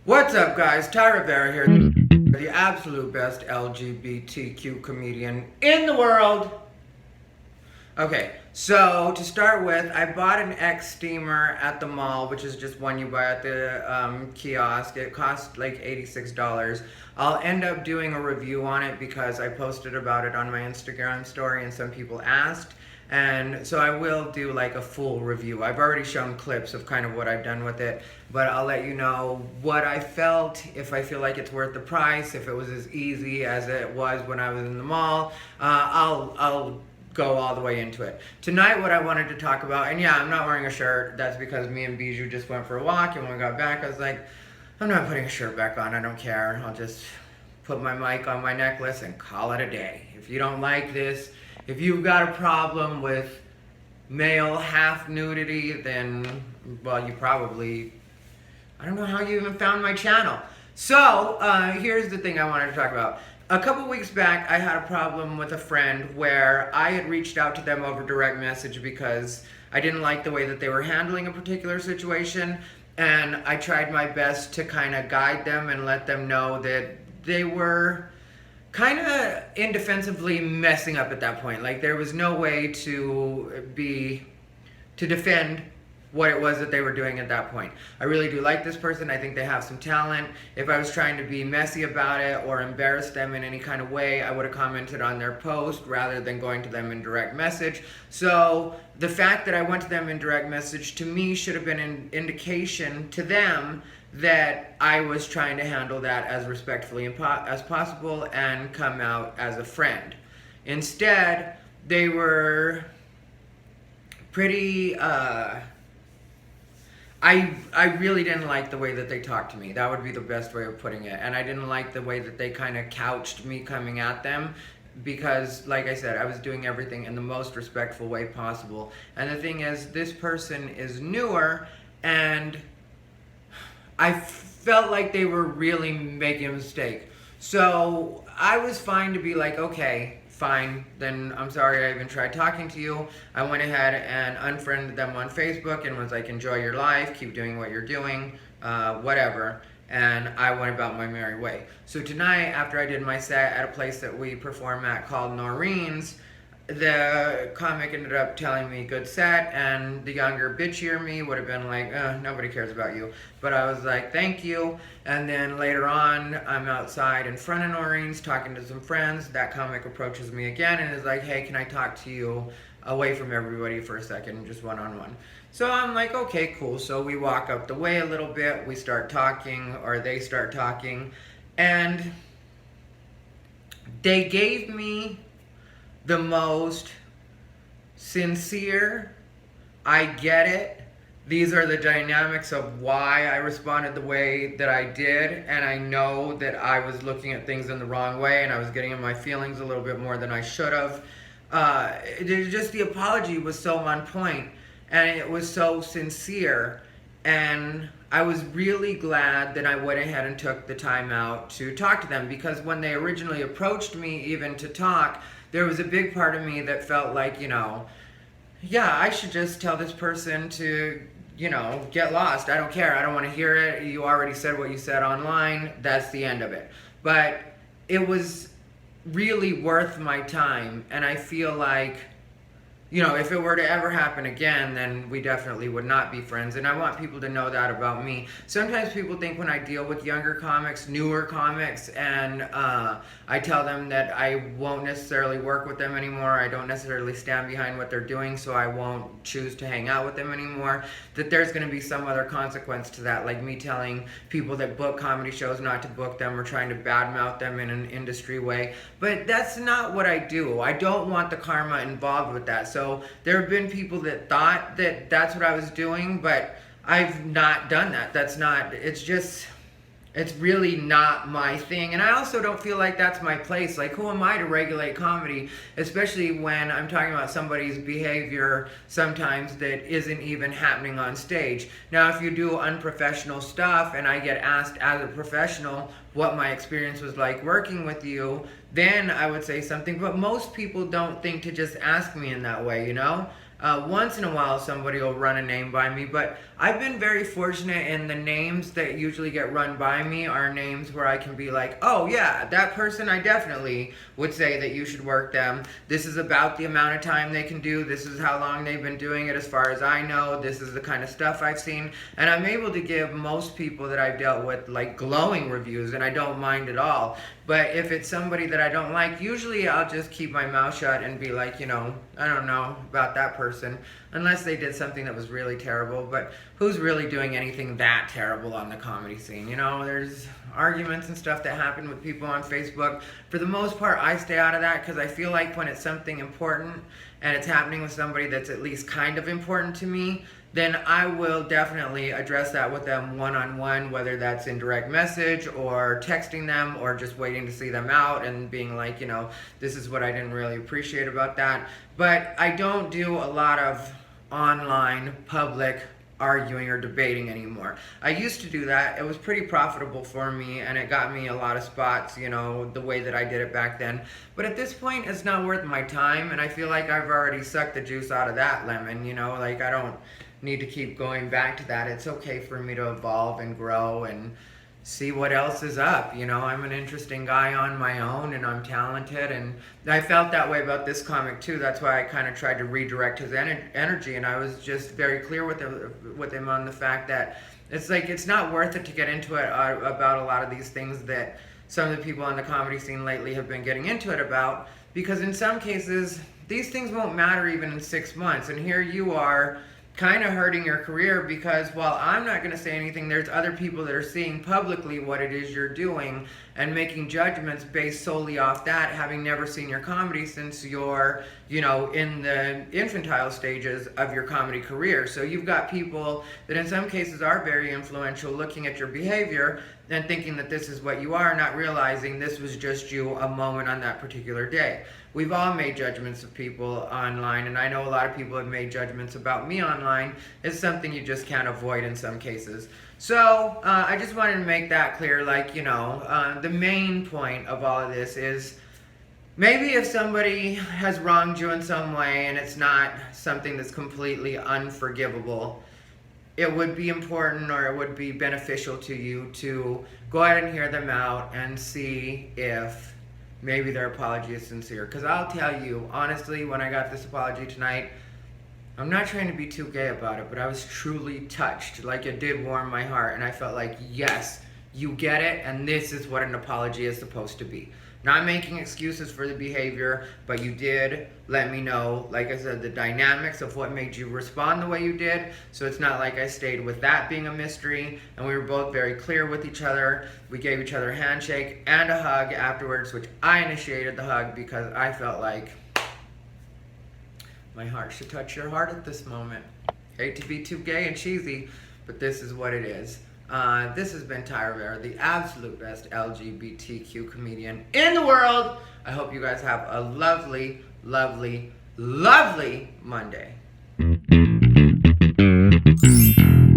What's up, guys? Rivera here, the absolute best LGBTQ comedian in the world. Okay, so to start with, I bought an X steamer at the mall, which is just one you buy at the kiosk. It costs like $86. I'll end up doing a review on it because I posted about it on my Instagram story and some people asked. And so I will do like a full review. I've already shown clips of kind of what I've done with it, but I'll let you know what I felt, if I feel like it's worth the price, if it was as easy as it was when I was in the mall. I'll go all the way into it. Tonight what I wanted to talk about, and yeah, I'm not wearing a shirt. That's because me and Bijou just went for a walk, and when we got back I was like, I'm not putting a shirt back on, I don't care. I'll just put my mic on my necklace and call it a day. If you don't like this, if you've got a problem with male half nudity, then, well, you probably, I don't know how you even found my channel. So, here's the thing I wanted to talk about. A couple weeks back, I had a problem with a friend where I had reached out to them over direct message because I didn't like the way that they were handling a particular situation, and I tried my best to kind of guide them and let them know that they were kind of indefensively messing up at that point. Like, there was no way to defend what it was that they were doing at that point. I really do like this person. I think they have some talent. If I was trying to be messy about it or embarrass them in any kind of way, I would have commented on their post rather than going to them in direct message. So the fact that I went to them in direct message, to me, should have been an indication to them that I was trying to handle that as respectfully as possible and come out as a friend. Instead, they were pretty, I really didn't like the way that they talked to me. That would be the best way of putting it. And I didn't like the way that they kind of couched me coming at them because, like I said, I was doing everything in the most respectful way possible. And the thing is, this person is newer, and I felt like they were really making a mistake. So I was fine to be like, okay, fine, then I'm sorry I even tried talking to you. I went ahead and unfriended them on Facebook and was like, enjoy your life, keep doing what you're doing, whatever. And I went about my merry way. So tonight, after I did my set at a place that we perform at called Noreen's, the comic ended up telling me good set, and the younger bitchier me would have been like, nobody cares about you. But I was like, thank you. And then later on, I'm outside in front of Noreen's talking to some friends. That comic approaches me again and is like, hey, can I talk to you away from everybody for a second, just one-on-one? So I'm like, okay, cool. So we walk up the way a little bit, we start talking, or they start talking, and they gave me the most sincere, I get it, these are the dynamics of why I responded the way that I did, and I know that I was looking at things in the wrong way and I was getting in my feelings a little bit more than I should have. Just the apology was so on point and it was so sincere, and I was really glad that I went ahead and took the time out to talk to them, because when they originally approached me even to talk, there was a big part of me that felt like, yeah, I should just tell this person to, get lost. I don't care. I don't want to hear it. You already said what you said online. That's the end of it. But it was really worth my time. And I feel like, if it were to ever happen again, then we definitely would not be friends. And I want people to know that about me. Sometimes people think when I deal with younger comics, newer comics, and I tell them that I won't necessarily work with them anymore, I don't necessarily stand behind what they're doing, so I won't choose to hang out with them anymore, that there's going to be some other consequence to that, like me telling people that book comedy shows not to book them or trying to badmouth them in an industry way. But that's not what I do. I don't want the karma involved with that. So there have been people that thought that that's what I was doing, but I've not done that. It's really not my thing. And I also don't feel like that's my place. Like, who am I to regulate comedy, especially when I'm talking about somebody's behavior sometimes that isn't even happening on stage. Now, if you do unprofessional stuff and I get asked as a professional what my experience was like working with you, then I would say something. But most people don't think to just ask me in that way, Once in a while, somebody will run a name by me, but I've been very fortunate in the names that usually get run by me are names where I can be like, oh yeah, that person, I definitely would say that you should work them. This is about the amount of time they can do. This is how long they've been doing it as far as I know. This is the kind of stuff I've seen. And I'm able to give most people that I've dealt with like glowing reviews, and I don't mind at all. But if it's somebody that I don't like, usually I'll just keep my mouth shut and be like, I don't know about that person, unless they did something that was really terrible. But who's really doing anything that terrible on the comedy scene? There's arguments and stuff that happen with people on Facebook. For the most part, I stay out of that because I feel like when it's something important and it's happening with somebody that's at least kind of important to me, then I will definitely address that with them one-on-one, whether that's in direct message or texting them or just waiting to see them out and being like, this is what I didn't really appreciate about that. But I don't do a lot of online public arguing or debating anymore. I used to do that. It was pretty profitable for me and it got me a lot of spots, the way that I did it back then. But at this point, it's not worth my time, and I feel like I've already sucked the juice out of that lemon, like I don't need to keep going back to that. It's okay for me to evolve and grow and see what else is up. I'm an interesting guy on my own and I'm talented, and I felt that way about this comic too. That's why I kind of tried to redirect his energy, and I was just very clear with him on the fact that it's not worth it to get into it about a lot of these things that some of the people on the comedy scene lately have been getting into it about, because in some cases these things won't matter even in 6 months, and here you are kind of hurting your career because while I'm not going to say anything, there's other people that are seeing publicly what it is you're doing and making judgments based solely off that, having never seen your comedy since you're, in the infantile stages of your comedy career. So you've got people that in some cases are very influential looking at your behavior and thinking that this is what you are, not realizing this was just you a moment on that particular day. We've all made judgments of people online, and I know a lot of people have made judgments about me online. It's something you just can't avoid in some cases. So I just wanted to make that clear, the main point of all of this is maybe if somebody has wronged you in some way and it's not something that's completely unforgivable, it would be important or it would be beneficial to you to go ahead and hear them out and see if maybe their apology is sincere. Because I'll tell you, honestly, when I got this apology tonight, I'm not trying to be too gay about it, but I was truly touched. It did warm my heart, and I felt like, yes, you get it, and this is what an apology is supposed to be. Not making excuses for the behavior, but you did let me know, like I said, the dynamics of what made you respond the way you did. So it's not like I stayed with that being a mystery, and we were both very clear with each other. We gave each other a handshake and a hug afterwards, which I initiated the hug because I felt like my heart should touch your heart at this moment. Hate to be too gay and cheesy, but this is what it is. This has been Ty Rivera, the absolute best LGBTQ comedian in the world. I hope you guys have a lovely, lovely, lovely Monday.